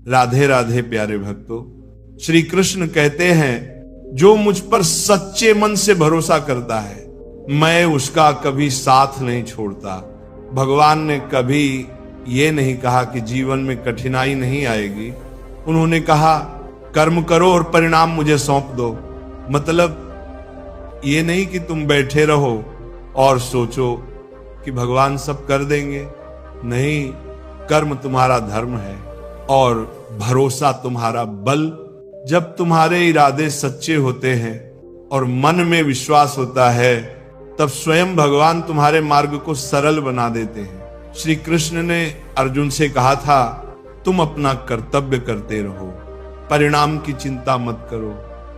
राधे राधे प्यारे भक्तों, श्री कृष्ण कहते हैं जो मुझ पर सच्चे मन से भरोसा करता है मैं उसका कभी साथ नहीं छोड़ता। भगवान ने कभी ये नहीं कहा कि जीवन में कठिनाई नहीं आएगी। उन्होंने कहा कर्म करो और परिणाम मुझे सौंप दो। मतलब ये नहीं कि तुम बैठे रहो और सोचो कि भगवान सब कर देंगे। नहीं, कर्म तुम्हारा धर्म है और भरोसा तुम्हारा बल। जब तुम्हारे इरादे सच्चे होते हैं और मन में विश्वास होता है तब स्वयं भगवान तुम्हारे मार्ग को सरल बना देते हैं। श्री कृष्ण ने अर्जुन से कहा था तुम अपना कर्तव्य करते रहो, परिणाम की चिंता मत करो।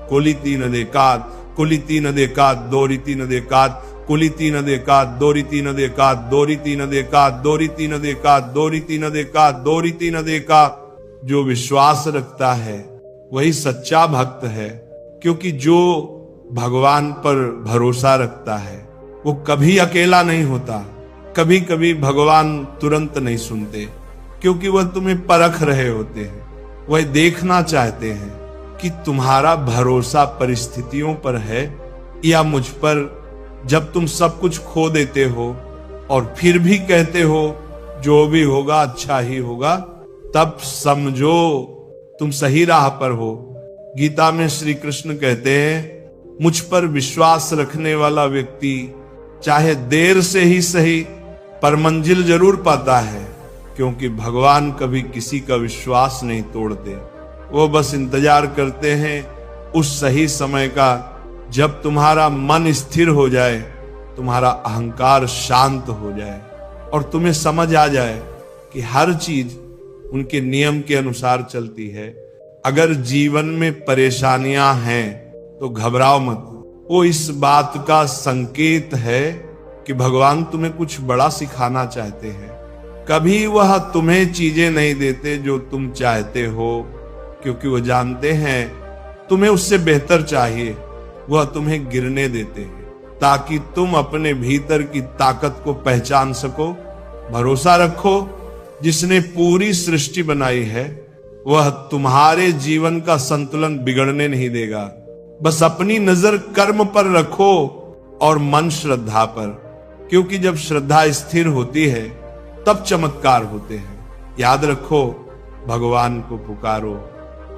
कोलिती न देकात, कुलिती न देकात, दोरिती न देकात, कुलिती न देकात, दोरिती न देकात, दोरिती न देकात, दोरिती न देकात, दोरिती न देकात, दोरिती न देकात। जो विश्वास रखता है वही सच्चा भक्त है, क्योंकि जो भगवान पर भरोसा रखता है वो कभी अकेला नहीं होता। कभी कभी भगवान तुरंत नहीं सुनते, क्योंकि वह तुम्हें परख रहे होते हैं। वह देखना चाहते हैं कि तुम्हारा भरोसा परिस्थितियों पर है या मुझ पर। जब तुम सब कुछ खो देते हो और फिर भी कहते हो जो भी होगा अच्छा ही होगा, तब समझो तुम सही राह पर हो। गीता में श्री कृष्ण कहते हैं मुझ पर विश्वास रखने वाला व्यक्ति चाहे देर से ही सही पर मंजिल जरूर पाता है, क्योंकि भगवान कभी किसी का विश्वास नहीं तोड़ते। वो बस इंतजार करते हैं उस सही समय का, जब तुम्हारा मन स्थिर हो जाए, तुम्हारा अहंकार शांत हो जाए और तुम्हें समझ आ जाए कि हर चीज उनके नियम के अनुसार चलती है। अगर जीवन में परेशानियां हैं तो घबराओ मत। वो इस बात का संकेत है कि भगवान तुम्हें कुछ बड़ा सिखाना चाहते हैं। कभी वह तुम्हें चीजें नहीं देते जो तुम चाहते हो, क्योंकि वो जानते हैं तुम्हें उससे बेहतर चाहिए। वह तुम्हें गिरने देते हैं ताकि तुम अपने भीतर की ताकत को पहचान सको। भरोसा रखो, जिसने पूरी सृष्टि बनाई है वह तुम्हारे जीवन का संतुलन बिगड़ने नहीं देगा। बस अपनी नजर कर्म पर रखो और मन श्रद्धा पर, क्योंकि जब श्रद्धा स्थिर होती है तब चमत्कार होते हैं। याद रखो, भगवान को पुकारो,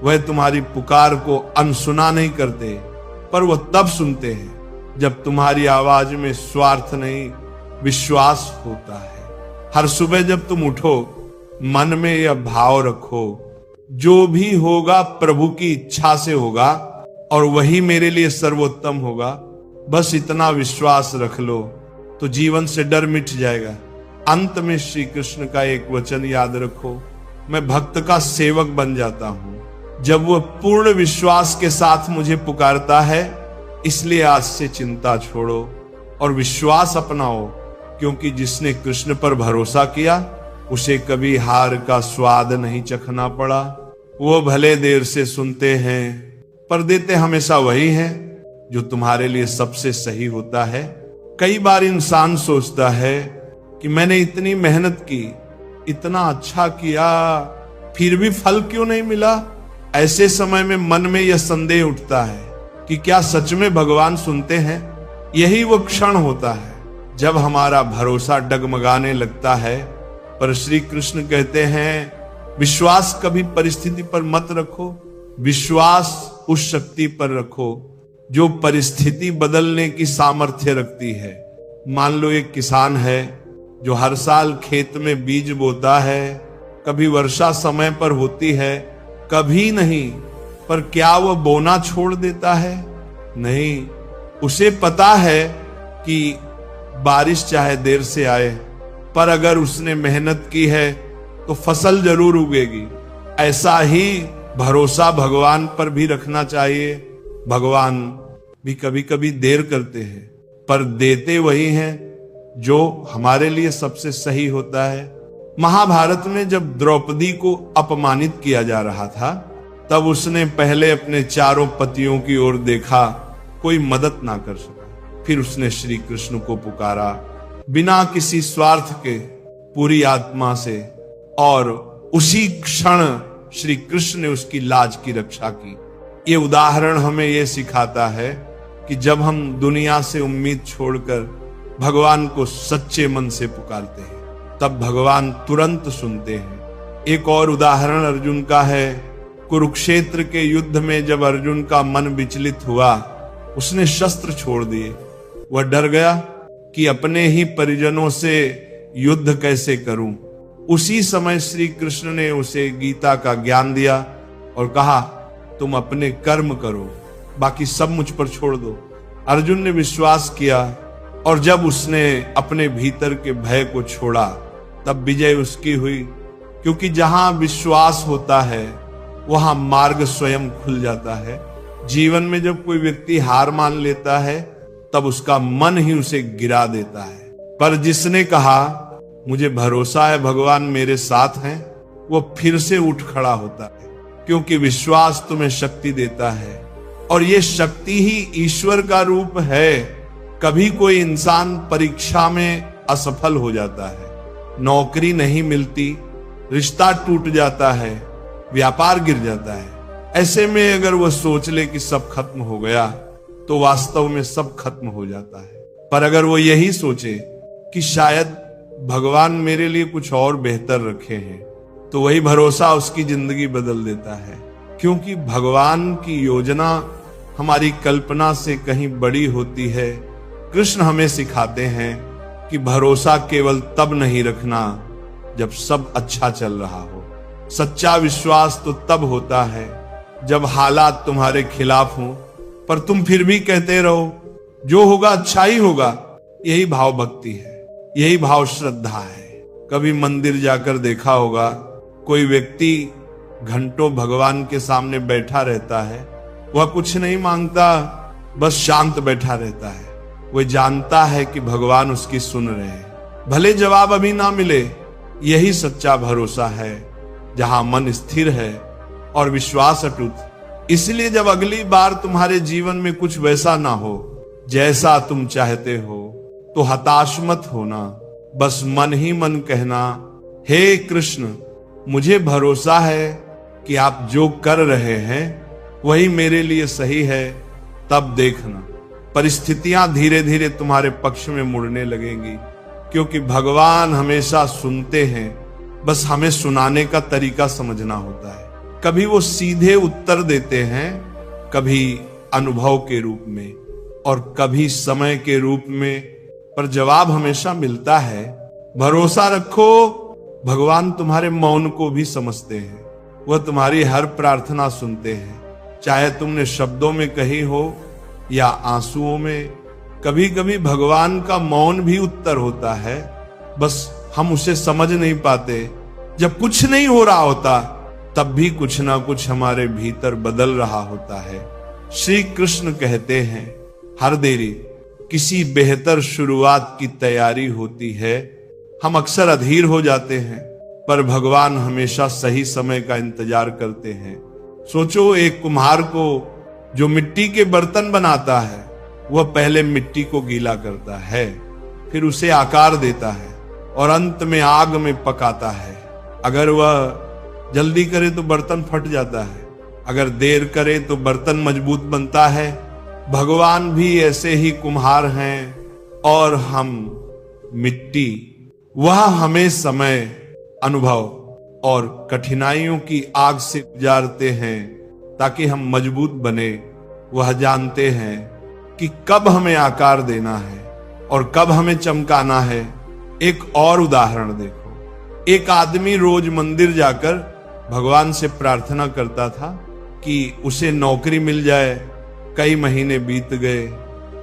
वह तुम्हारी पुकार को अनसुना नहीं करते, पर वह तब सुनते हैं जब तुम्हारी आवाज में स्वार्थ नहीं विश्वास होता है। हर सुबह जब तुम उठो, मन में यह भाव रखो जो भी होगा प्रभु की इच्छा से होगा और वही मेरे लिए सर्वोत्तम होगा। बस इतना विश्वास रख लो तो जीवन से डर मिट जाएगा। अंत में श्री कृष्ण का एक वचन याद रखो, मैं भक्त का सेवक बन जाता हूं जब वह पूर्ण विश्वास के साथ मुझे पुकारता है। इसलिए आज से चिंता छोड़ो और विश्वास अपनाओ, क्योंकि जिसने कृष्ण पर भरोसा किया उसे कभी हार का स्वाद नहीं चखना पड़ा। वो भले देर से सुनते हैं पर देते हमेशा वही है जो तुम्हारे लिए सबसे सही होता है। कई बार इंसान सोचता है कि मैंने इतनी मेहनत की, इतना अच्छा किया, फिर भी फल क्यों नहीं मिला। ऐसे समय में मन में यह संदेह उठता है कि क्या सच में भगवान सुनते हैं। यही वो क्षण होता है जब हमारा भरोसा डगमगाने लगता है। पर श्री कृष्ण कहते हैं विश्वास कभी परिस्थिति पर मत रखो, विश्वास उस शक्ति पर रखो जो परिस्थिति बदलने की सामर्थ्य रखती है। मान लो एक किसान है जो हर साल खेत में बीज बोता है, कभी वर्षा समय पर होती है, कभी नहीं, पर क्या वह बोना छोड़ देता है? नहीं, उसे पता है कि बारिश चाहे देर से आए, पर अगर उसने मेहनत की है तो फसल जरूर उगेगी। ऐसा ही भरोसा भगवान पर भी रखना चाहिए। भगवान भी कभी कभी देर करते हैं, पर देते वही हैं जो हमारे लिए सबसे सही होता है। महाभारत में जब द्रौपदी को अपमानित किया जा रहा था, तब उसने पहले अपने चारों पतियों की ओर देखा, कोई मदद ना कर सका। फिर उसने श्री कृष्ण को पुकारा बिना किसी स्वार्थ के, पूरी आत्मा से, और उसी क्षण श्री कृष्ण ने उसकी लाज की रक्षा की। ये उदाहरण हमें ये सिखाता है कि जब हम दुनिया से उम्मीद छोड़कर भगवान को सच्चे मन से पुकारते हैं, तब भगवान तुरंत सुनते हैं। एक और उदाहरण अर्जुन का है। कुरुक्षेत्र के युद्ध में जब अर्जुन का मन विचलित हुआ, उसने शस्त्र छोड़ दिए। वह डर गया कि अपने ही परिजनों से युद्ध कैसे करूं। उसी समय श्री कृष्ण ने उसे गीता का ज्ञान दिया और कहा, तुम अपने कर्म करो, बाकी सब मुझ पर छोड़ दो। अर्जुन ने विश्वास किया और जब उसने अपने भीतर के भय को छोड़ा, तब विजय उसकी हुई। क्योंकि जहां विश्वास होता है वहां मार्ग स्वयं खुल जाता है। जीवन में जब कोई व्यक्ति हार मान लेता है, तब उसका मन ही उसे गिरा देता है। पर जिसने कहा मुझे भरोसा है भगवान मेरे साथ हैं, वो फिर से उठ खड़ा होता है। क्योंकि विश्वास तुम्हें शक्ति देता है और ये शक्ति ही ईश्वर का रूप है। कभी कोई इंसान परीक्षा में असफल हो जाता है, नौकरी नहीं मिलती, रिश्ता टूट जाता है, व्यापार गिर जाता है। ऐसे में अगर वह सोच ले कि सब खत्म हो गया, तो वास्तव में सब खत्म हो जाता है। पर अगर वो यही सोचे कि शायद भगवान मेरे लिए कुछ और बेहतर रखे हैं, तो वही भरोसा उसकी जिंदगी बदल देता है। क्योंकि भगवान की योजना हमारी कल्पना से कहीं बड़ी होती है। कृष्ण हमें सिखाते हैं कि भरोसा केवल तब नहीं रखना जब सब अच्छा चल रहा हो। सच्चा विश्वास तो तब होता है जब हालात तुम्हारे खिलाफ हों, पर तुम फिर भी कहते रहो जो होगा अच्छा ही होगा। यही भाव भक्ति है, यही भाव श्रद्धा है। कभी मंदिर जाकर देखा होगा, कोई व्यक्ति घंटों भगवान के सामने बैठा रहता है। वह कुछ नहीं मांगता, बस शांत बैठा रहता है। वह जानता है कि भगवान उसकी सुन रहे हैं, भले जवाब अभी ना मिले। यही सच्चा भरोसा है, जहां मन स्थिर है और विश्वास अटूट। इसलिए जब अगली बार तुम्हारे जीवन में कुछ वैसा ना हो जैसा तुम चाहते हो, तो हताश मत होना। बस मन ही मन कहना, हे कृष्ण, मुझे भरोसा है कि आप जो कर रहे हैं वही मेरे लिए सही है। तब देखना परिस्थितियां धीरे धीरे तुम्हारे पक्ष में मुड़ने लगेंगी। क्योंकि भगवान हमेशा सुनते हैं, बस हमें सुनाने का तरीका समझना होता है। कभी वो सीधे उत्तर देते हैं, कभी अनुभव के रूप में और कभी समय के रूप में, पर जवाब हमेशा मिलता है। भरोसा रखो, भगवान तुम्हारे मौन को भी समझते हैं। वह तुम्हारी हर प्रार्थना सुनते हैं, चाहे तुमने शब्दों में कही हो या आंसुओं में। कभी कभी भगवान का मौन भी उत्तर होता है, बस हम उसे समझ नहीं पाते। जब कुछ नहीं हो रहा होता, तब भी कुछ ना कुछ हमारे भीतर बदल रहा होता है। श्री कृष्ण कहते हैं, हर देरी किसी बेहतर शुरुआत की तैयारी होती है। हम अक्सर अधीर हो जाते हैं, पर भगवान हमेशा सही समय का इंतजार करते हैं। सोचो, एक कुम्हार को जो मिट्टी के बर्तन बनाता है, वह पहले मिट्टी को गीला करता है, फिर उसे आकार देता है और अंत में आग में पकाता है। अगर वह जल्दी करे तो बर्तन फट जाता है, अगर देर करे तो बर्तन मजबूत बनता है। भगवान भी ऐसे ही कुम्हार हैं और हम मिट्टी। वह हमें समय, अनुभव और कठिनाइयों की आग से गुजारते हैं ताकि हम मजबूत बने। वह जानते हैं कि कब हमें आकार देना है और कब हमें चमकाना है। एक और उदाहरण देखो, एक आदमी रोज मंदिर जाकर भगवान से प्रार्थना करता था कि उसे नौकरी मिल जाए। कई महीने बीत गए,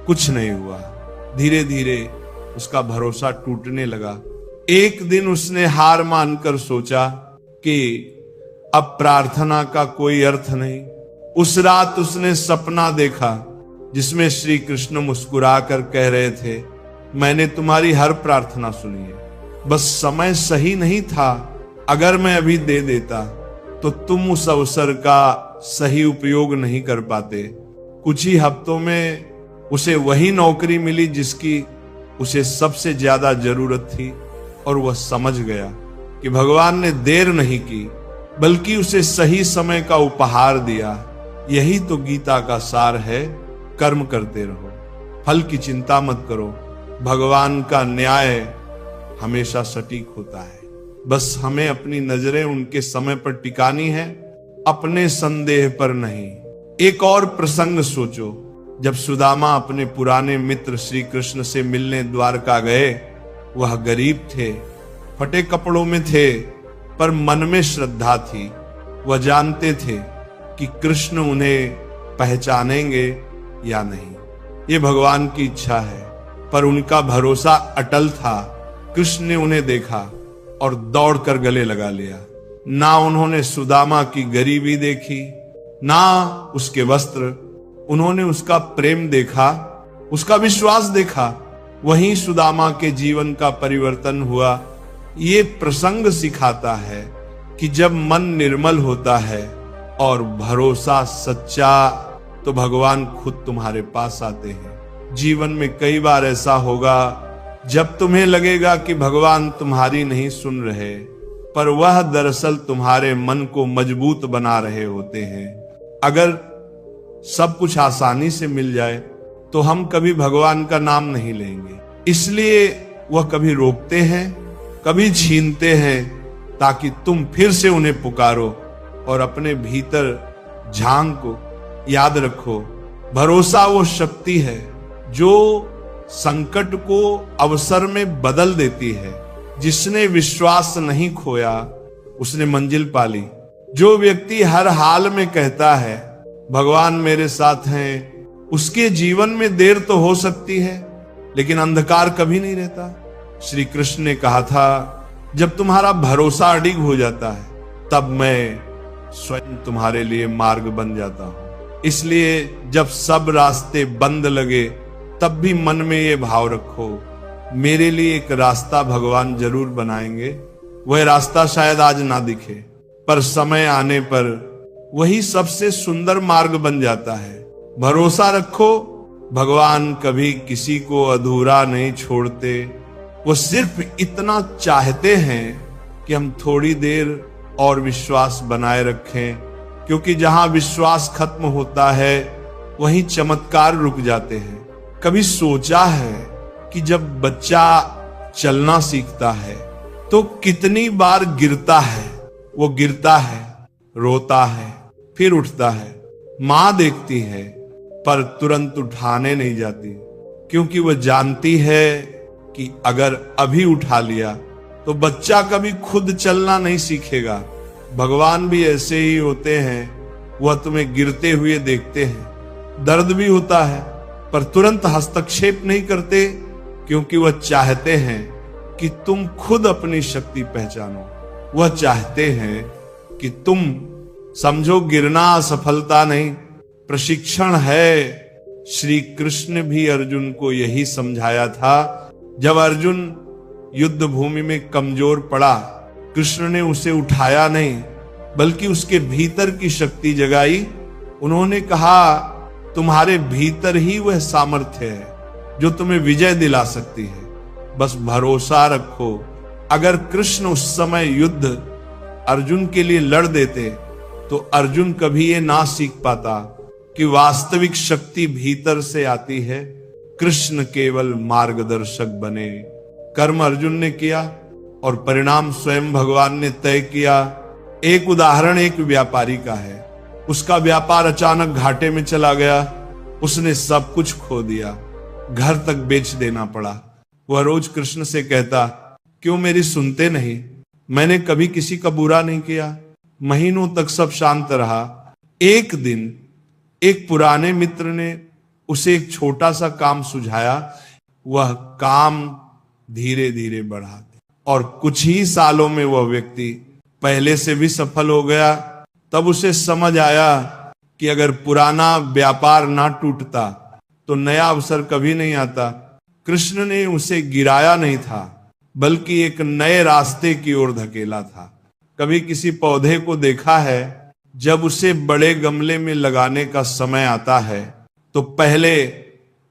कुछ नहीं हुआ। धीरे धीरे उसका भरोसा टूटने लगा। एक दिन उसने हार मानकर सोचा कि अब प्रार्थना का कोई अर्थ नहीं। उस रात उसने सपना देखा जिसमें श्री कृष्ण मुस्कुराकर कह रहे थे, मैंने तुम्हारी हर प्रार्थना सुनी है, बस समय सही नहीं था। अगर मैं अभी दे देता तो तुम उस अवसर का सही उपयोग नहीं कर पाते। कुछ ही हफ्तों में उसे वही नौकरी मिली जिसकी उसे सबसे ज्यादा जरूरत थी, और वह समझ गया कि भगवान ने देर नहीं की, बल्कि उसे सही समय का उपहार दिया। यही तो गीता का सार है। कर्म करते रहो, फल की चिंता मत करो। भगवान का न्याय हमेशा सटीक होता है। बस हमें अपनी नजरें उनके समय पर टिकानी है, अपने संदेह पर नहीं। एक और प्रसंग सोचो, जब सुदामा अपने पुराने मित्र श्री कृष्ण से मिलने द्वारका गए, वह गरीब थे, फटे कपड़ों में थे, पर मन में श्रद्धा थी। वह जानते थे कि कृष्ण उन्हें पहचानेंगे या नहीं, ये भगवान की इच्छा है। पर उनका भरोसा अटल था। कृष्ण ने उन्हें देखा और दौड़कर गले लगा लिया। ना उन्होंने सुदामा की गरीबी देखी, ना उसके वस्त्र, उन्होंने उसका प्रेम देखा, उसका विश्वास देखा। वहीं सुदामा के जीवन का परिवर्तन हुआ। ये प्रसंग सिखाता है कि जब मन निर्मल होता है और भरोसा सच्चा, तो भगवान खुद तुम्हारे पास आते हैं। जीवन में कई बार ऐसा होगा जब तुम्हें लगेगा कि भगवान तुम्हारी नहीं सुन रहे, पर वह दरअसल तुम्हारे मन को मजबूत बना रहे होते हैं। अगर सब कुछ आसानी से मिल जाए तो हम कभी भगवान का नाम नहीं लेंगे। इसलिए वह कभी रोकते हैं, कभी छीनते हैं, ताकि तुम फिर से उन्हें पुकारो और अपने भीतर झांको। याद रखो, भरोसा वो शक्ति है जो संकट को अवसर में बदल देती है। जिसने विश्वास नहीं खोया उसने मंजिल पाली। जो व्यक्ति हर हाल में कहता है भगवान मेरे साथ हैं, उसके जीवन में देर तो हो सकती है, लेकिन अंधकार कभी नहीं रहता। श्री कृष्ण ने कहा था, जब तुम्हारा भरोसा अडिग हो जाता है, तब मैं स्वयं तुम्हारे लिए मार्ग बन जाता हूं। इसलिए जब सब रास्ते बंद लगे, तब भी मन में ये भाव रखो, मेरे लिए एक रास्ता भगवान जरूर बनाएंगे। वह रास्ता शायद आज ना दिखे, पर समय आने पर वही सबसे सुंदर मार्ग बन जाता है। भरोसा रखो, भगवान कभी किसी को अधूरा नहीं छोड़ते। वो सिर्फ इतना चाहते हैं कि हम थोड़ी देर और विश्वास बनाए रखें, क्योंकि जहां विश्वास खत्म होता है वहीं चमत्कार रुक जाते हैं। कभी सोचा है कि जब बच्चा चलना सीखता है तो कितनी बार गिरता है? वो गिरता है, रोता है, फिर उठता है। मां देखती है पर तुरंत उठाने नहीं जाती, क्योंकि वह जानती है कि अगर अभी उठा लिया तो बच्चा कभी खुद चलना नहीं सीखेगा। भगवान भी ऐसे ही होते हैं। वह तुम्हें गिरते हुए देखते हैं, दर्द भी होता है, पर तुरंत हस्तक्षेप नहीं करते, क्योंकि वह चाहते हैं कि तुम खुद अपनी शक्ति पहचानो। वह चाहते हैं कि तुम समझो गिरना असफलता नहीं, प्रशिक्षण है। श्री कृष्ण भी अर्जुन को यही समझाया था। जब अर्जुन युद्ध भूमि में कमजोर पड़ा, कृष्ण ने उसे उठाया नहीं, बल्कि उसके भीतर की शक्ति जगाई। उन्होंने कहा, तुम्हारे भीतर ही वह सामर्थ्य है जो तुम्हें विजय दिला सकती है। बस भरोसा रखो। अगर कृष्ण उस समय युद्ध अर्जुन के लिए लड़ देते तो अर्जुन कभी ये ना सीख पाता कि वास्तविक शक्ति भीतर से आती है। कृष्ण केवल मार्गदर्शक बने। कर्म अर्जुन ने किया और परिणाम स्वयं भगवान ने तय किया। एक उदाहरण एक व्यापारी का है। उसका व्यापार अचानक घाटे में चला गया। उसने सब कुछ खो दिया, घर तक बेच देना पड़ा। वह रोज कृष्ण से कहता, क्यों मेरी सुनते नहीं? मैंने कभी किसी का बुरा नहीं किया। महीनों तक सब शांत रहा। एक दिन एक पुराने मित्र ने उसे एक छोटा सा काम सुझाया। वह काम धीरे धीरे बढ़ा और कुछ ही सालों में वह व्यक्ति पहले से भी सफल हो गया। तब उसे समझ आया कि अगर पुराना व्यापार ना टूटता तो नया अवसर कभी नहीं आता। कृष्ण ने उसे गिराया नहीं था, बल्कि एक नए रास्ते की ओर धकेला था। कभी किसी पौधे को देखा है, जब उसे बड़े गमले में लगाने का समय आता है तो पहले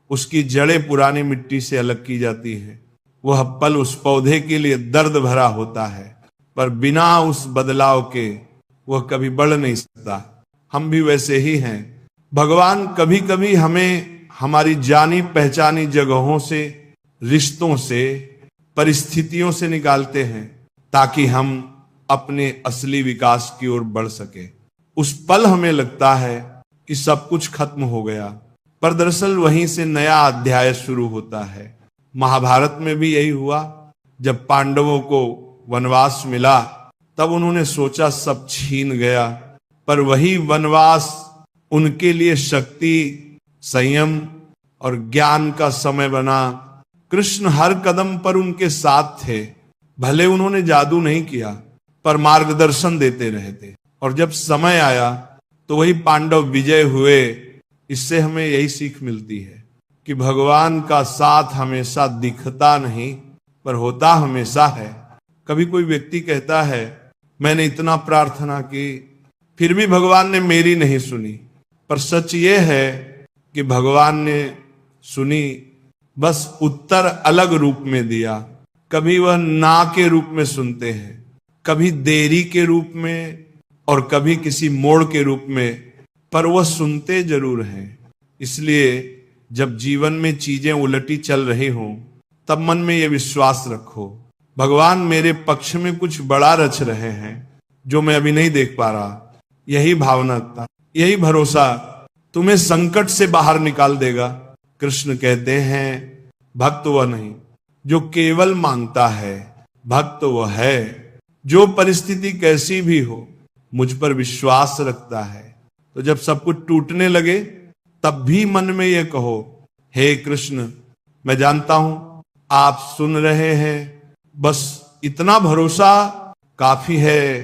उसकी जड़ें पुरानी मिट्टी से अलग की जाती है। वह पल उस पौधे के लिए दर्द भरा होता है, पर बिना उस बदलाव के वह कभी बढ़ नहीं सकता। हम भी वैसे ही हैं। भगवान कभी कभी हमें हमारी जानी पहचानी जगहों से, रिश्तों से, परिस्थितियों से निकालते हैं ताकि हम अपने असली विकास की ओर बढ़ सके। उस पल हमें लगता है कि सब कुछ खत्म हो गया, पर दरअसल वहीं से नया अध्याय शुरू होता है। महाभारत में भी यही हुआ। जब पांडवों को वनवास मिला तब उन्होंने सोचा सब छीन गया, पर वही वनवास उनके लिए शक्ति, संयम और ज्ञान का समय बना। कृष्ण हर कदम पर उनके साथ थे। भले उन्होंने जादू नहीं किया, पर मार्गदर्शन देते रहे थे। और जब समय आया तो वही पांडव विजय हुए। इससे हमें यही सीख मिलती है कि भगवान का साथ हमेशा दिखता नहीं, पर होता हमेशा है। कभी कोई व्यक्ति कहता है, मैंने इतना प्रार्थना की, फिर भी भगवान ने मेरी नहीं सुनी। पर सच ये है कि भगवान ने सुनी, बस उत्तर अलग रूप में दिया। कभी वह ना के रूप में सुनते हैं, कभी देरी के रूप में, और कभी किसी मोड़ के रूप में, पर वह सुनते जरूर हैं। इसलिए जब जीवन में चीजें उलटी चल रही हों, तब मन में यह विश्वास रखो, भगवान मेरे पक्ष में कुछ बड़ा रच रहे हैं जो मैं अभी नहीं देख पा रहा। यही भावना, यही भरोसा तुम्हें संकट से बाहर निकाल देगा। कृष्ण कहते हैं, भक्त वह नहीं जो केवल मांगता है, भक्त वह है जो परिस्थिति कैसी भी हो मुझ पर विश्वास रखता है। तो जब सब कुछ टूटने लगे तब भी मन में यह कहो, हे कृष्ण, मैं जानता हूं आप सुन रहे हैं, बस इतना भरोसा काफी है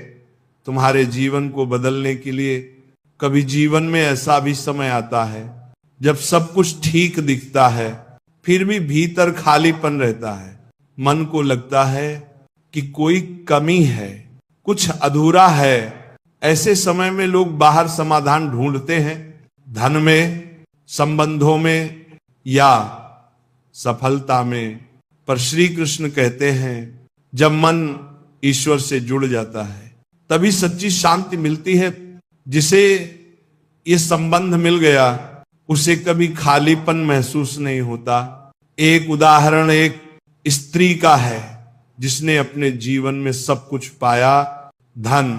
तुम्हारे जीवन को बदलने के लिए। कभी जीवन में ऐसा भी समय आता है जब सब कुछ ठीक दिखता है, फिर भी भीतर खालीपन रहता है। मन को लगता है कि कोई कमी है, कुछ अधूरा है। ऐसे समय में लोग बाहर समाधान ढूंढते हैं, धन में, संबंधों में या सफलता में। पर श्री कृष्ण कहते हैं, जब मन ईश्वर से जुड़ जाता है तभी सच्ची शांति मिलती है। जिसे ये संबंध मिल गया उसे कभी खालीपन महसूस नहीं होता। एक उदाहरण एक स्त्री का है जिसने अपने जीवन में सब कुछ पाया, धन,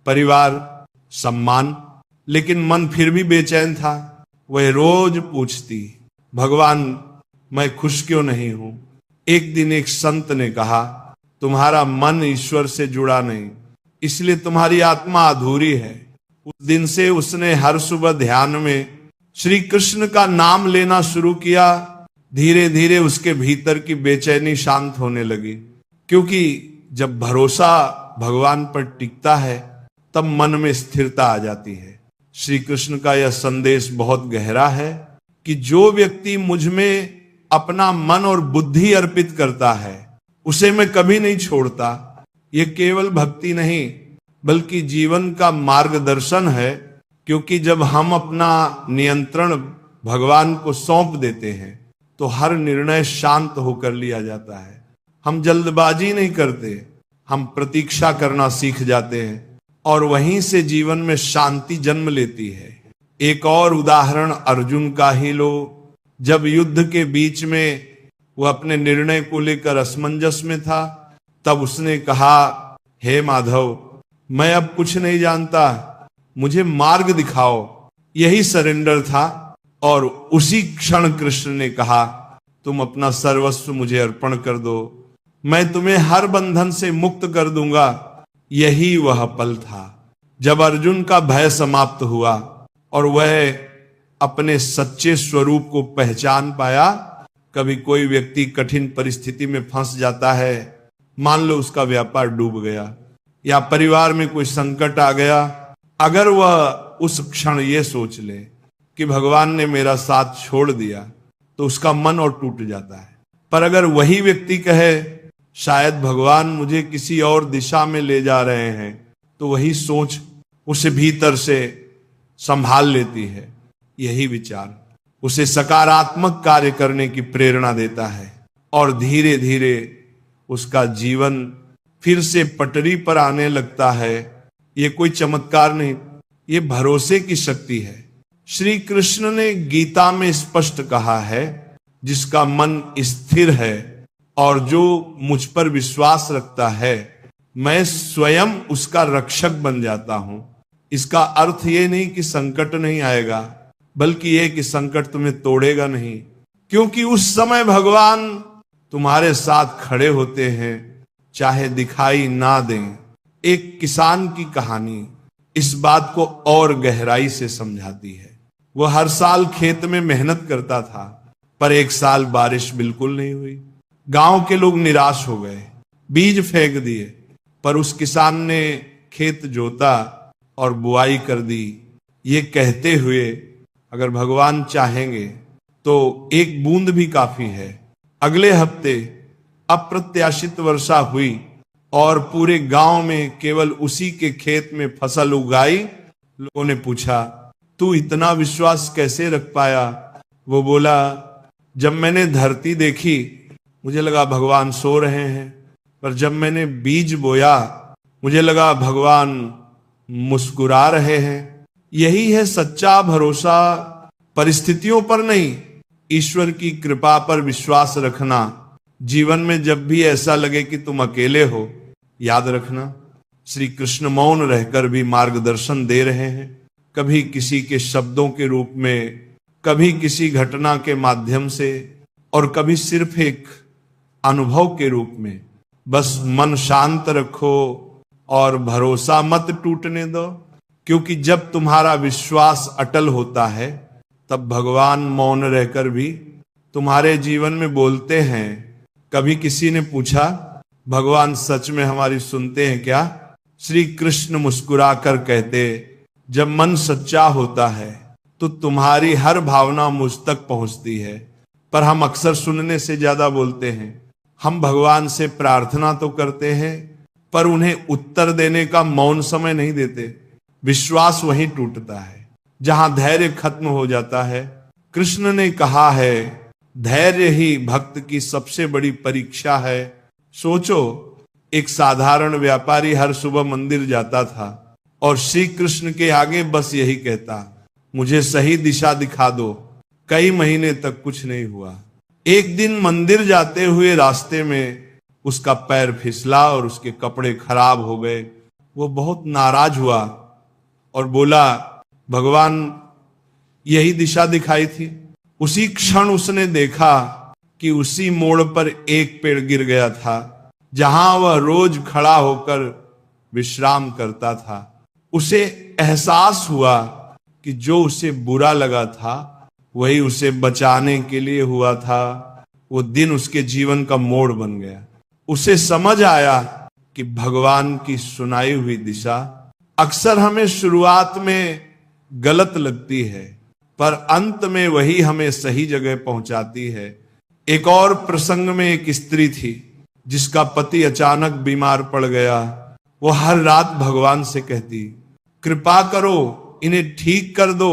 परिवार, सम्मान, लेकिन मन फिर भी बेचैन था। वह रोज पूछती, भगवान मैं खुश क्यों नहीं हूं। एक दिन एक संत ने कहा, तुम्हारा मन ईश्वर से जुड़ा नहीं, इसलिए तुम्हारी आत्मा अधूरी है। उस दिन से उसने हर सुबह ध्यान में श्री कृष्ण का नाम लेना शुरू किया। धीरे धीरे उसके भीतर की बेचैनी शांत होने लगी, क्योंकि जब भरोसा भगवान पर टिकता है तब मन में स्थिरता आ जाती है। श्री कृष्ण का यह संदेश बहुत गहरा है कि जो व्यक्ति मुझ में अपना मन और बुद्धि अर्पित करता है उसे मैं कभी नहीं छोड़ता। ये केवल भक्ति नहीं बल्कि जीवन का मार्गदर्शन है, क्योंकि जब हम अपना नियंत्रण भगवान को सौंप देते हैं तो हर निर्णय शांत होकर लिया जाता है। हम जल्दबाजी नहीं करते, हम प्रतीक्षा करना सीख जाते हैं और वहीं से जीवन में शांति जन्म लेती है। एक और उदाहरण अर्जुन का ही लो। जब युद्ध के बीच में वह अपने निर्णय को लेकर असमंजस में था, तब उसने कहा, हे माधव, मैं अब कुछ नहीं जानता, मुझे मार्ग दिखाओ। यही सरेंडर था। और उसी क्षण कृष्ण ने कहा, तुम अपना सर्वस्व मुझे अर्पण कर दो, मैं तुम्हें हर बंधन से मुक्त कर दूंगा। यही वह पल था जब अर्जुन का भय समाप्त हुआ और वह अपने सच्चे स्वरूप को पहचान पाया। कभी कोई व्यक्ति कठिन परिस्थिति में फंस जाता है, मान लो उसका व्यापार डूब गया या परिवार में कोई संकट आ गया। अगर वह उस क्षण ये सोच ले कि भगवान ने मेरा साथ छोड़ दिया तो उसका मन और टूट जाता है। पर अगर वही व्यक्ति कहे, शायद भगवान मुझे किसी और दिशा में ले जा रहे हैं, तो वही सोच उसे भीतर से संभाल लेती है। यही विचार उसे सकारात्मक कार्य करने की प्रेरणा देता है और धीरे धीरे उसका जीवन फिर से पटरी पर आने लगता है। ये कोई चमत्कार नहीं, ये भरोसे की शक्ति है। श्री कृष्ण ने गीता में स्पष्ट कहा है, जिसका मन स्थिर है और जो मुझ पर विश्वास रखता है, मैं स्वयं उसका रक्षक बन जाता हूं। इसका अर्थ ये नहीं कि संकट नहीं आएगा, बल्कि यह कि संकट तुम्हें तोड़ेगा नहीं, क्योंकि उस समय भगवान तुम्हारे साथ खड़े होते हैं, चाहे दिखाई ना दें। एक किसान की कहानी इस बात को और गहराई से समझाती है। वो हर साल खेत में मेहनत करता था, पर एक साल बारिश बिल्कुल नहीं हुई। गांव के लोग निराश हो गए, बीज फेंक दिए, पर उस किसान ने खेत जोता और बुआई कर दी, ये कहते हुए अगर भगवान चाहेंगे तो एक बूंद भी काफी है। अगले हफ्ते अप्रत्याशित वर्षा हुई और पूरे गांव में केवल उसी के खेत में फसल उगाई। लोगों ने पूछा, तू इतना विश्वास कैसे रख पाया? वो बोला, जब मैंने धरती देखी मुझे लगा भगवान सो रहे हैं, पर जब मैंने बीज बोया मुझे लगा भगवान मुस्कुरा रहे हैं। यही है सच्चा भरोसा, परिस्थितियों पर नहीं, ईश्वर की कृपा पर विश्वास रखना। जीवन में जब भी ऐसा लगे कि तुम अकेले हो, याद रखना श्री कृष्ण मौन रहकर भी मार्गदर्शन दे रहे हैं, कभी किसी के शब्दों के रूप में, कभी किसी घटना के माध्यम से, और कभी सिर्फ एक अनुभव के रूप में। बस मन शांत रखो और भरोसा मत टूटने दो, क्योंकि जब तुम्हारा विश्वास अटल होता है तब भगवान मौन रहकर भी तुम्हारे जीवन में बोलते हैं। कभी किसी ने पूछा, भगवान सच में हमारी सुनते हैं क्या? श्री कृष्ण मुस्कुराकर कहते, जब मन सच्चा होता है तो तुम्हारी हर भावना मुझ तक पहुंचती है। पर हम अक्सर सुनने से ज्यादा बोलते हैं। हम भगवान से प्रार्थना तो करते हैं, पर उन्हें उत्तर देने का मौन समय नहीं देते। विश्वास वहीं टूटता है जहां धैर्य खत्म हो जाता है। कृष्ण ने कहा है, धैर्य ही भक्त की सबसे बड़ी परीक्षा है। सोचो, एक साधारण व्यापारी हर सुबह मंदिर जाता था और श्री कृष्ण के आगे बस यही कहता, मुझे सही दिशा दिखा दो। कई महीने तक कुछ नहीं हुआ। एक दिन मंदिर जाते हुए रास्ते में उसका पैर फिसला और उसके कपड़े खराब हो गए। वो बहुत नाराज हुआ और बोला, भगवान यही दिशा दिखाई थी। उसी क्षण उसने देखा कि उसी मोड़ पर एक पेड़ गिर गया था जहां वह रोज खड़ा होकर विश्राम करता था। उसे एहसास हुआ कि जो उसे बुरा लगा था वही उसे बचाने के लिए हुआ था। वो दिन उसके जीवन का मोड़ बन गया। उसे समझ आया कि भगवान की सुनाई हुई दिशा अक्सर हमें शुरुआत में गलत लगती है, पर अंत में वही हमें सही जगह पहुंचाती है। एक और प्रसंग में एक स्त्री थी जिसका पति अचानक बीमार पड़ गया। वो हर रात भगवान से कहती, कृपा करो, इन्हें ठीक कर दो।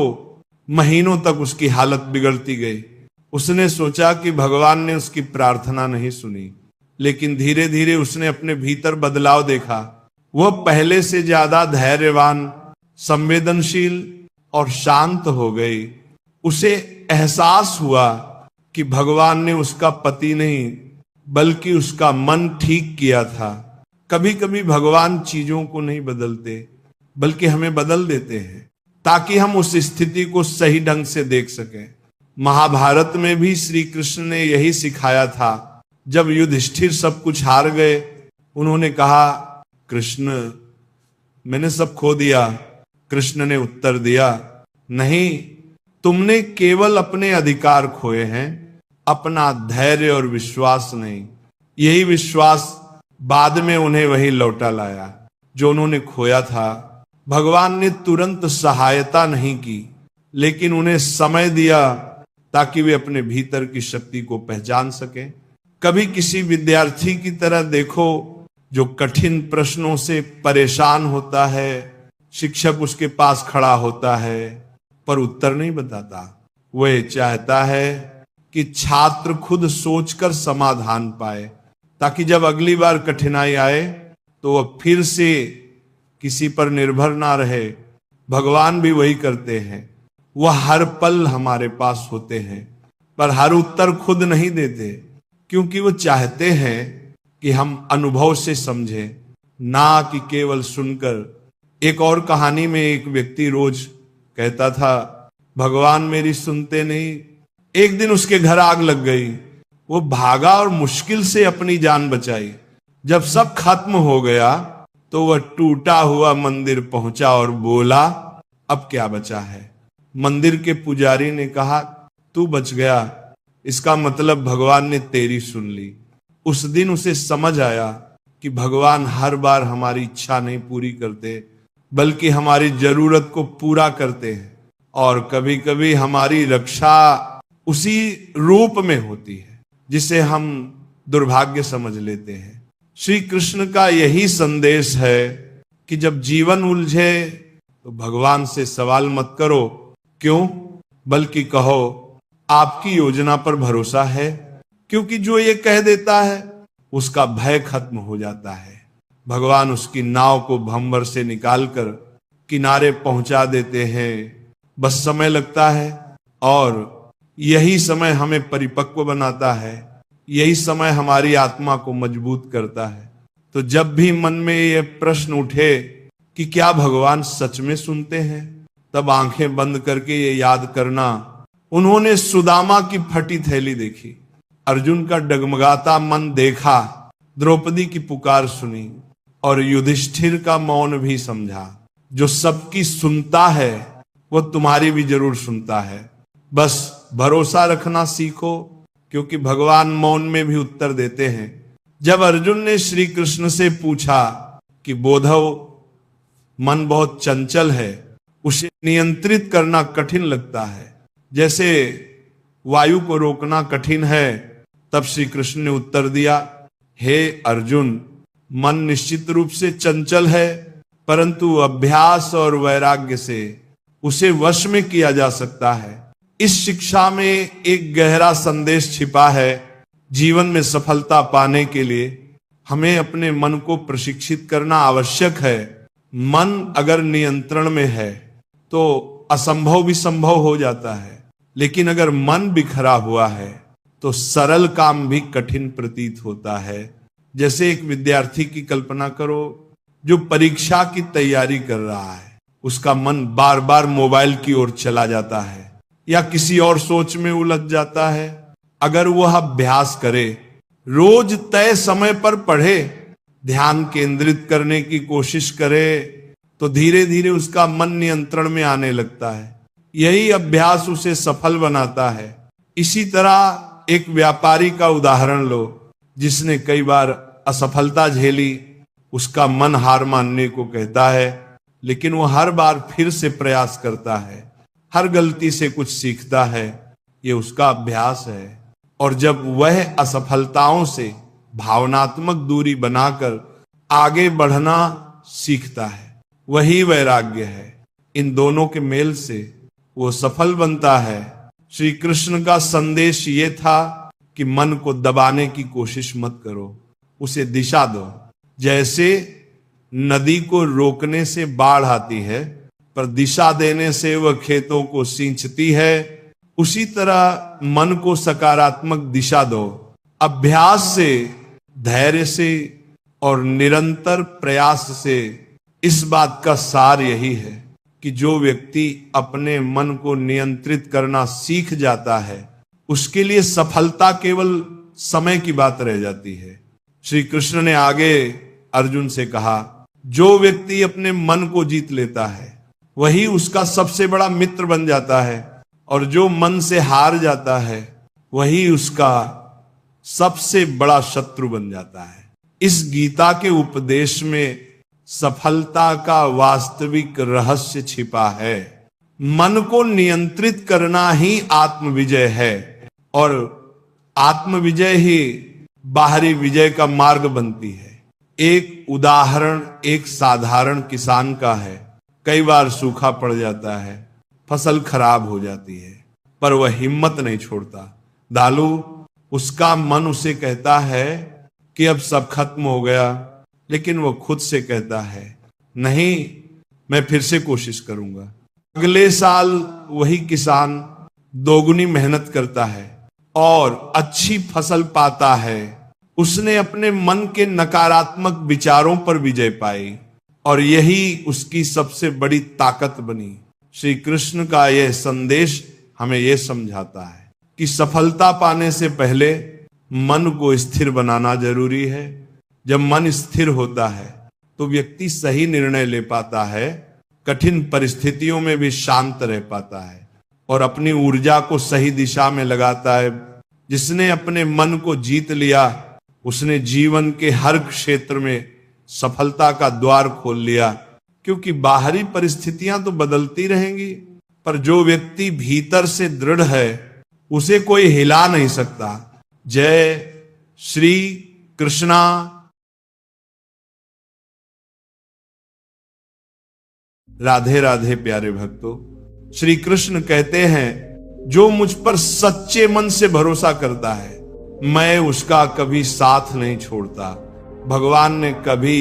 महीनों तक उसकी हालत बिगड़ती गई। उसने सोचा कि भगवान ने उसकी प्रार्थना नहीं सुनी, लेकिन धीरे धीरे उसने अपने भीतर बदलाव देखा। वह पहले से ज्यादा धैर्यवान, संवेदनशील और शांत हो गई। उसे एहसास हुआ कि भगवान ने उसका पति नहीं बल्कि उसका मन ठीक किया था। कभी कभी भगवान चीजों को नहीं बदलते बल्कि हमें बदल देते हैं ताकि हम उस स्थिति को सही ढंग से देख सकें। महाभारत में भी श्री कृष्ण ने यही सिखाया था। जब युधिष्ठिर सब कुछ हार गए, उन्होंने कहा, कृष्ण मैंने सब खो दिया। कृष्ण ने उत्तर दिया, नहीं, तुमने केवल अपने अधिकार खोए हैं, अपना धैर्य और विश्वास नहीं। यही विश्वास बाद में उन्हें वही लौटा लाया जो उन्होंने खोया था। भगवान ने तुरंत सहायता नहीं की, लेकिन उन्हें समय दिया ताकि वे अपने भीतर की शक्ति को पहचान सकें। कभी किसी विद्यार्थी की तरह देखो जो कठिन प्रश्नों से परेशान होता है। शिक्षक उसके पास खड़ा होता है पर उत्तर नहीं बताता। वह चाहता है कि छात्र खुद सोचकर समाधान पाए, ताकि जब अगली बार कठिनाई आए तो वह फिर से किसी पर निर्भर ना रहे। भगवान भी वही करते हैं, वह हर पल हमारे पास होते हैं, पर हर उत्तर खुद नहीं देते, क्योंकि वो चाहते हैं कि हम अनुभव से समझें, ना कि केवल सुनकर। एक और कहानी में एक व्यक्ति रोज कहता था, भगवान मेरी सुनते नहीं। एक दिन उसके घर आग लग गई, वो भागा और मुश्किल से अपनी जान बचाई। जब सब खत्म हो गया तो वह टूटा हुआ मंदिर पहुंचा और बोला, अब क्या बचा है? मंदिर के पुजारी ने कहा, तू बच गया, इसका मतलब भगवान ने तेरी सुन ली। उस दिन उसे समझ आया कि भगवान हर बार हमारी इच्छा नहीं पूरी करते, बल्कि हमारी जरूरत को पूरा करते हैं, और कभी कभी हमारी रक्षा उसी रूप में होती है जिसे हम दुर्भाग्य समझ लेते हैं। श्री कृष्ण का यही संदेश है कि जब जीवन उलझे तो भगवान से सवाल मत करो क्यों, बल्कि कहो आपकी योजना पर भरोसा है, क्योंकि जो ये कह देता है उसका भय खत्म हो जाता है। भगवान उसकी नाव को भंवर से निकालकर किनारे पहुंचा देते हैं। बस समय लगता है, और यही समय हमें परिपक्व बनाता है, यही समय हमारी आत्मा को मजबूत करता है। तो जब भी मन में यह प्रश्न उठे कि क्या भगवान सच में सुनते हैं, तब आंखें बंद करके ये याद करना, उन्होंने सुदामा की फटी थैली देखी, अर्जुन का डगमगाता मन देखा, द्रौपदी की पुकार सुनी, और युधिष्ठिर का मौन भी समझा। जो सबकी सुनता है वो तुम्हारी भी जरूर सुनता है। बस भरोसा रखना सीखो, क्योंकि भगवान मौन में भी उत्तर देते हैं। जब अर्जुन ने श्री कृष्ण से पूछा कि बोधव, मन बहुत चंचल है, उसे नियंत्रित करना कठिन लगता है, जैसे वायु को रोकना कठिन है, तब श्री कृष्ण ने उत्तर दिया, हे अर्जुन, मन निश्चित रूप से चंचल है, परंतु अभ्यास और वैराग्य से उसे वश में किया जा सकता है। इस शिक्षा में एक गहरा संदेश छिपा है। जीवन में सफलता पाने के लिए हमें अपने मन को प्रशिक्षित करना आवश्यक है। मन अगर नियंत्रण में है तो असंभव भी संभव हो जाता है, लेकिन अगर मन बिखरा हुआ है तो सरल काम भी कठिन प्रतीत होता है। जैसे एक विद्यार्थी की कल्पना करो जो परीक्षा की तैयारी कर रहा है, उसका मन बार बार मोबाइल की ओर चला जाता है या किसी और सोच में उलझ जाता है। अगर वह अभ्यास करे, रोज तय समय पर पढ़े, ध्यान केंद्रित करने की कोशिश करे, तो धीरे धीरे उसका मन नियंत्रण में आने लगता है। यही अभ्यास उसे सफल बनाता है। इसी तरह एक व्यापारी का उदाहरण लो, जिसने कई बार असफलता झेली। उसका मन हार मानने को कहता है, लेकिन वो हर बार फिर से प्रयास करता है, हर गलती से कुछ सीखता है। ये उसका अभ्यास है। और जब वह असफलताओं से भावनात्मक दूरी बनाकर आगे बढ़ना सीखता है, वही वैराग्य है। इन दोनों के मेल से वो सफल बनता है। श्री कृष्ण का संदेश ये था कि मन को दबाने की कोशिश मत करो, उसे दिशा दो। जैसे नदी को रोकने से बाढ़ आती है, पर दिशा देने से वह खेतों को सींचती है, उसी तरह मन को सकारात्मक दिशा दो। अभ्यास से, धैर्य से और निरंतर प्रयास से। इस बात का सार यही है कि जो व्यक्ति अपने मन को नियंत्रित करना सीख जाता है, उसके लिए सफलता केवल समय की बात रह जाती है। श्री कृष्ण ने आगे अर्जुन से कहा, जो व्यक्ति अपने मन को जीत लेता है वही उसका सबसे बड़ा मित्र बन जाता है, और जो मन से हार जाता है वही उसका सबसे बड़ा शत्रु बन जाता है। इस गीता के उपदेश में सफलता का वास्तविक रहस्य छिपा है। मन को नियंत्रित करना ही आत्मविजय है, और आत्मविजय ही बाहरी विजय का मार्ग बनती है। एक उदाहरण एक साधारण किसान का है। कई बार सूखा पड़ जाता है, फसल खराब हो जाती है, पर वह हिम्मत नहीं छोड़ता। दालू, उसका मन उसे कहता है कि अब सब खत्म हो गया, लेकिन वो खुद से कहता है, नहीं, मैं फिर से कोशिश करूंगा। अगले साल वही किसान दोगुनी मेहनत करता है और अच्छी फसल पाता है। उसने अपने मन के नकारात्मक विचारों पर विजय पाई और यही उसकी सबसे बड़ी ताकत बनी। श्री कृष्ण का यह संदेश हमें यह समझाता है कि सफलता पाने से पहले मन को स्थिर बनाना जरूरी है। जब मन स्थिर होता है तो व्यक्ति सही निर्णय ले पाता है, कठिन परिस्थितियों में भी शांत रह पाता है और अपनी ऊर्जा को सही दिशा में लगाता है। जिसने अपने मन को जीत लिया उसने जीवन के हर क्षेत्र में सफलता का द्वार खोल लिया, क्योंकि बाहरी परिस्थितियां तो बदलती रहेंगी, पर जो व्यक्ति भीतर से दृढ़ है उसे कोई हिला नहीं सकता। जय श्री कृष्णा। राधे राधे प्यारे भक्तों, श्री कृष्ण कहते हैं जो मुझ पर सच्चे मन से भरोसा करता है मैं उसका कभी साथ नहीं छोड़ता। भगवान ने कभी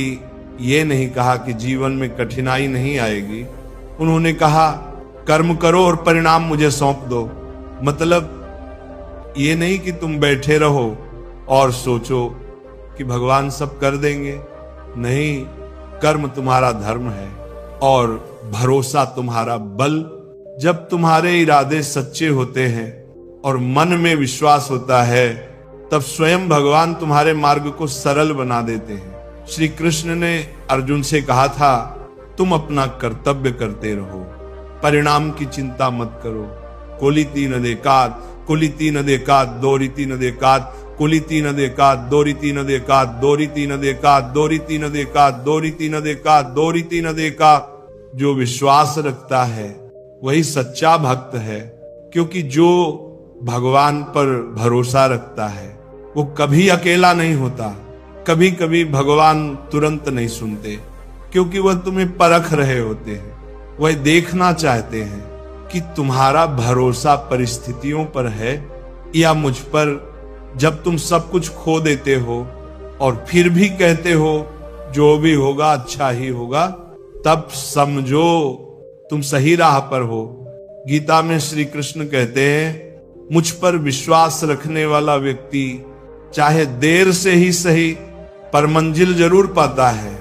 ये नहीं कहा कि जीवन में कठिनाई नहीं आएगी। उन्होंने कहा कर्म करो और परिणाम मुझे सौंप दो। मतलब ये नहीं कि तुम बैठे रहो और सोचो कि भगवान सब कर देंगे। नहीं, कर्म तुम्हारा धर्म है और भरोसा तुम्हारा बल। जब तुम्हारे इरादे सच्चे होते हैं और मन में विश्वास होता है तब स्वयं भगवान तुम्हारे मार्ग को सरल बना देते हैं। श्री कृष्ण ने अर्जुन से कहा था तुम अपना कर्तव्य करते रहो, परिणाम की चिंता मत करो। कोलिती न देकात, कुलिती न देकात, दोरिती न देकात, कुलिती न देकात, दोरिती न देकात, दोरिती न देकात, दोरिती न देकात, दोरिती न देकात, दोरिती न देकात। जो विश्वास रखता है वही सच्चा भक्त है, क्योंकि जो भगवान पर भरोसा रखता है वो कभी अकेला नहीं होता। कभी कभी भगवान तुरंत नहीं सुनते, क्योंकि वह तुम्हें परख रहे होते हैं। वह देखना चाहते हैं कि तुम्हारा भरोसा परिस्थितियों पर है या मुझ पर। जब तुम सब कुछ खो देते हो और फिर भी कहते हो जो भी होगा अच्छा ही होगा, तब समझो तुम सही राह पर हो। गीता में श्री कृष्ण कहते हैं मुझ पर विश्वास रखने वाला व्यक्ति चाहे देर से ही सही पर मंजिल जरूर पाता है,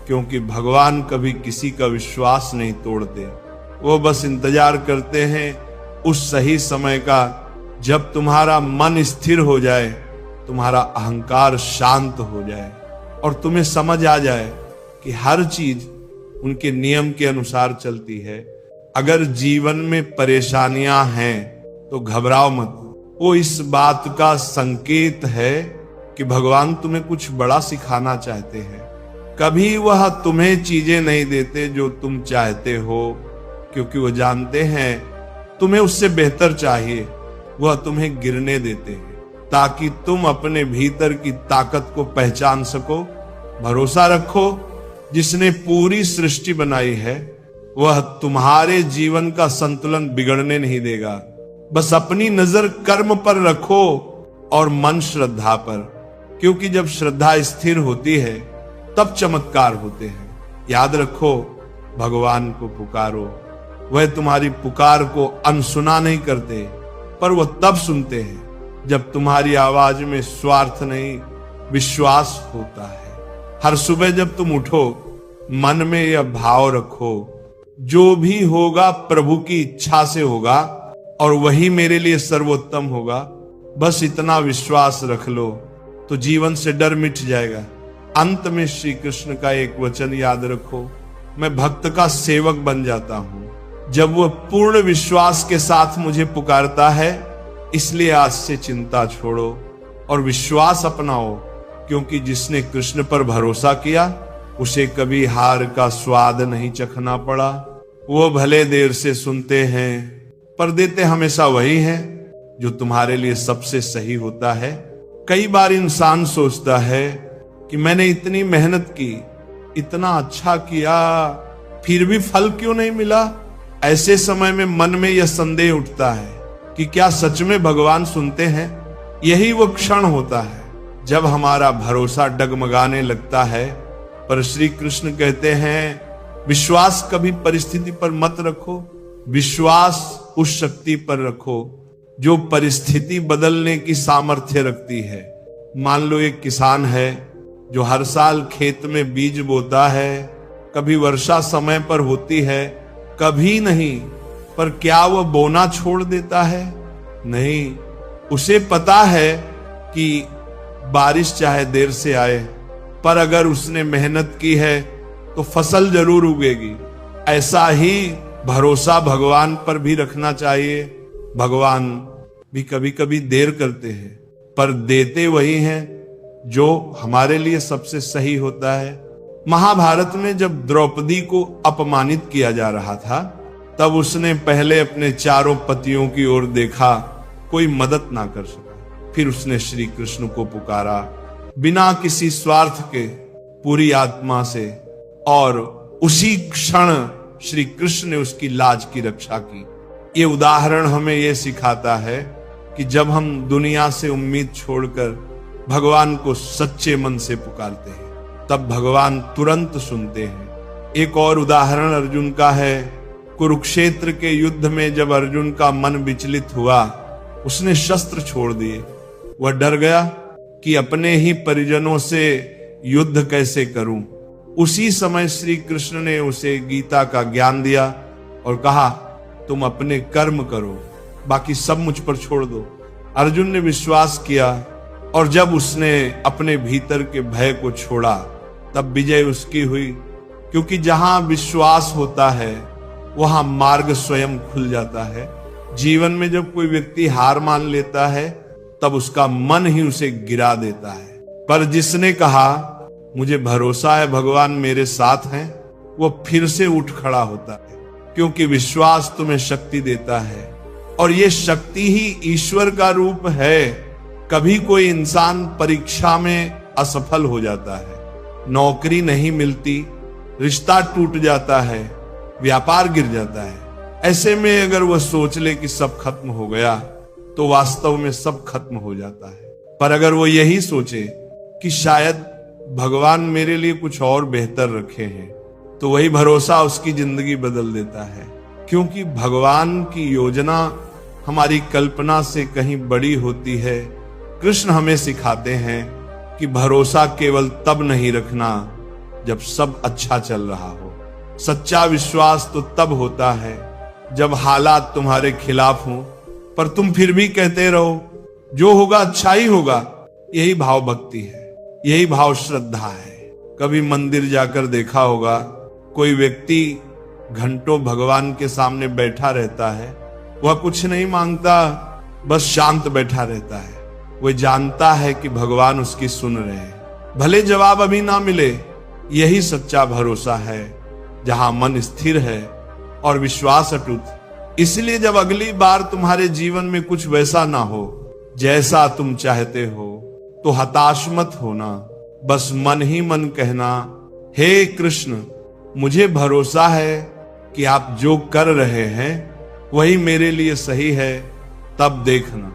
क्योंकि भगवान कभी किसी का विश्वास नहीं तोड़ते। वो बस इंतजार करते हैं उस सही समय का जब तुम्हारा मन स्थिर हो जाए, तुम्हारा अहंकार शांत हो जाए और तुम्हें समझ आ जाए कि हर चीज उनके नियम के अनुसार चलती है। अगर जीवन में परेशानियां हैं तो घबराओ मत। वो इस बात का संकेत है कि भगवान तुम्हें कुछ बड़ा सिखाना चाहते हैं। कभी वह तुम्हें चीजें नहीं देते जो तुम चाहते हो, क्योंकि वो जानते हैं तुम्हें उससे बेहतर चाहिए। वह तुम्हें गिरने देते हैं ताकि तुम अपने भीतर की ताकत को पहचान सको। भरोसा रखो, जिसने पूरी सृष्टि बनाई है वह तुम्हारे जीवन का संतुलन बिगड़ने नहीं देगा। बस अपनी नजर कर्म पर रखो और मन श्रद्धा पर, क्योंकि जब श्रद्धा स्थिर होती है तब चमत्कार होते हैं। याद रखो, भगवान को पुकारो, वह तुम्हारी पुकार को अनसुना नहीं करते, पर वह तब सुनते हैं जब तुम्हारी आवाज में स्वार्थ नहीं विश्वास होता है। हर सुबह जब तुम उठो मन में यह भाव रखो जो भी होगा प्रभु की इच्छा से होगा और वही मेरे लिए सर्वोत्तम होगा। बस इतना विश्वास रख लो तो जीवन से डर मिट जाएगा। अंत में श्री कृष्ण का एक वचन याद रखो, मैं भक्त का सेवक बन जाता हूं जब वह पूर्ण विश्वास के साथ मुझे पुकारता है। इसलिए आज से चिंता छोड़ो और विश्वास अपनाओ, क्योंकि जिसने कृष्ण पर भरोसा किया उसे कभी हार का स्वाद नहीं चखना पड़ा। वो भले देर से सुनते हैं पर देते हमेशा वही है जो तुम्हारे लिए सबसे सही होता है। कई बार इंसान सोचता है कि मैंने इतनी मेहनत की, इतना अच्छा किया, फिर भी फल क्यों नहीं मिला। ऐसे समय में मन में यह संदेह उठता है कि क्या सच में भगवान सुनते हैं। यही वो क्षण होता है जब हमारा भरोसा डगमगाने लगता है। पर श्री कृष्ण कहते हैं विश्वास कभी परिस्थिति पर मत रखो, विश्वास उस शक्ति पर रखो जो परिस्थिति बदलने की सामर्थ्य रखती है। मान लो एक किसान है जो हर साल खेत में बीज बोता है, कभी वर्षा समय पर होती है, कभी नहीं, पर क्या वह बोना छोड़ देता है? नहीं, उसे पता है कि बारिश चाहे देर से आए, पर अगर उसने मेहनत की है तो फसल जरूर उगेगी। ऐसा ही भरोसा भगवान पर भी रखना चाहिए। भगवान भी कभी कभी देर करते हैं, पर देते वही हैं जो हमारे लिए सबसे सही होता है। महाभारत में जब द्रौपदी को अपमानित किया जा रहा था, तब उसने पहले अपने चारों पतियों की ओर देखा, कोई मदद ना कर सका। फिर उसने श्री कृष्ण को पुकारा, बिना किसी स्वार्थ के, पूरी आत्मा से, और उसी क्षण श्री कृष्ण ने उसकी लाज की रक्षा की। ये उदाहरण हमें यह सिखाता है कि जब हम दुनिया से उम्मीद छोड़कर भगवान को सच्चे मन से पुकारते हैं, तब भगवान तुरंत सुनते हैं। एक और उदाहरण अर्जुन का है। कुरुक्षेत्र के युद्ध में जब अर्जुन का मन विचलित हुआ, उसने शस्त्र छोड़ दिए। वह डर गया कि अपने ही परिजनों से युद्ध कैसे करूं। उसी समय श्री कृष्ण ने उसे गीता का ज्ञान दिया और कहा, तुम अपने कर्म करो, बाकी सब मुझ पर छोड़ दो। अर्जुन ने विश्वास किया, और जब उसने अपने भीतर के भय को छोड़ा, तब विजय उसकी हुई। क्योंकि जहां विश्वास होता है वहां मार्ग स्वयं खुल जाता है। जीवन में जब कोई व्यक्ति हार मान लेता है, तब उसका मन ही उसे गिरा देता है। पर जिसने कहा, मुझे भरोसा है भगवान मेरे साथ हैं, वो फिर से उठ खड़ा होता है। क्योंकि विश्वास तुम्हें शक्ति देता है, और ये शक्ति ही ईश्वर का रूप है। कभी कोई इंसान परीक्षा में असफल हो जाता है, नौकरी नहीं मिलती, रिश्ता टूट जाता है, व्यापार गिर जाता है। ऐसे में अगर वह सोच ले कि सब खत्म हो गया, तो वास्तव में सब खत्म हो जाता है। पर अगर वो यही सोचे कि शायद भगवान मेरे लिए कुछ और बेहतर रखे हैं, तो वही भरोसा उसकी जिंदगी बदल देता है। क्योंकि भगवान की योजना हमारी कल्पना से कहीं बड़ी होती है। कृष्ण हमें सिखाते हैं कि भरोसा केवल तब नहीं रखना जब सब अच्छा चल रहा हो। सच्चा विश्वास तो तब होता है जब हालात तुम्हारे खिलाफ हों, पर तुम फिर भी कहते रहो, जो होगा अच्छा ही होगा। यही भाव भक्ति है, यही भाव श्रद्धा है। कभी मंदिर जाकर देखा होगा, कोई व्यक्ति घंटों भगवान के सामने बैठा रहता है, वह कुछ नहीं मांगता, बस शांत बैठा रहता है। वह जानता है कि भगवान उसकी सुन रहे हैं, भले जवाब अभी ना मिले। यही सच्चा भरोसा है, जहां मन स्थिर है और विश्वास अटूट। इसलिए जब अगली बार तुम्हारे जीवन में कुछ वैसा ना हो जैसा तुम चाहते हो, तो हताश मत होना, बस मन ही मन कहना, हे कृष्ण, मुझे भरोसा है कि आप जो कर रहे हैं वही मेरे लिए सही है। तब देखना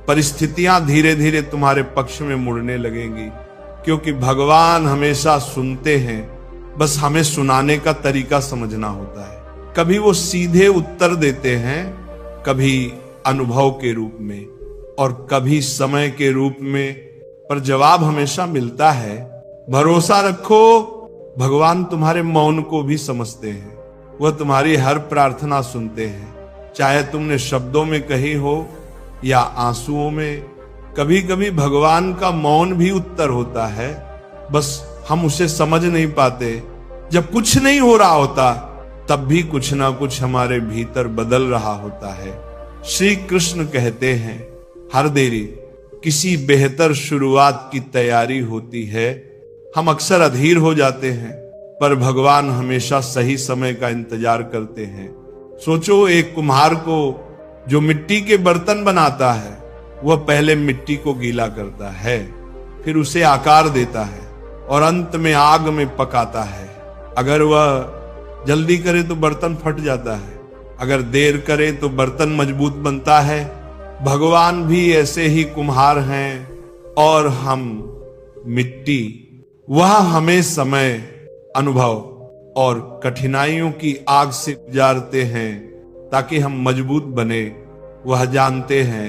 परिस्थितियां धीरे धीरे तुम्हारे पक्ष में मुड़ने लगेंगी। क्योंकि भगवान हमेशा सुनते हैं, बस हमें सुनाने का तरीका समझना होता है। कभी वो सीधे उत्तर देते हैं, कभी अनुभव के रूप में, और कभी समय के रूप में, पर जवाब हमेशा मिलता है। भरोसा रखो, भगवान तुम्हारे मौन को भी समझते हैं। वह तुम्हारी हर प्रार्थना सुनते हैं, चाहे तुमने शब्दों में कही हो या आंसुओं में। कभी कभी भगवान का मौन भी उत्तर होता है, बस हम उसे समझ नहीं पाते। जब कुछ नहीं हो रहा होता, तब भी कुछ ना कुछ हमारे भीतर बदल रहा होता है। श्री कृष्ण कहते हैं, हर देरी किसी बेहतर शुरुआत की तैयारी होती है। हम अक्सर अधीर हो जाते हैं, पर भगवान हमेशा सही समय का इंतजार करते हैं। सोचो, एक कुम्हार को जो मिट्टी के बर्तन बनाता है, वह पहले मिट्टी को गीला करता है, फिर उसे आकार देता है और अंत में आग में पकाता है। अगर वह जल्दी करे तो बर्तन फट जाता है, अगर देर करे तो बर्तन मजबूत बनता है। भगवान भी ऐसे ही कुम्हार हैं और हम मिट्टी। वह हमें समय, अनुभव और कठिनाइयों की आग से गुजारते हैं ताकि हम मजबूत बने। वह जानते हैं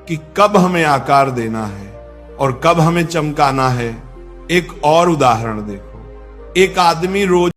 कि कब हमें आकार देना है और कब हमें चमकाना है। एक और उदाहरण देखो, एक आदमी रोज